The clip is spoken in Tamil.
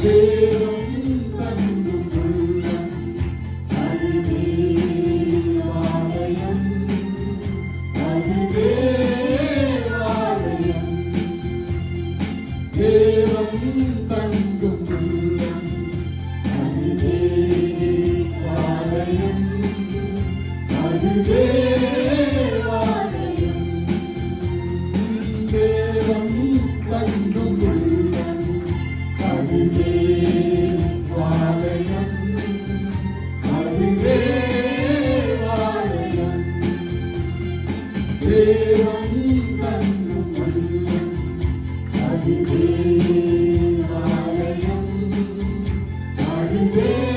தேவன் தங்கும் உள்ளம் அது தேவாலயம், அது தேவாலயம். தேவன் தங்கும் உள்ளம் அது தேவாலயம், அது தேவாலயம். தேவன் தங்கும் உள்ளம் அது தேவாலயம், அது தேவாலயம். தேவன் தங்கும் உள்ளம் அது தேவாலயம், அது தேவாலயம்.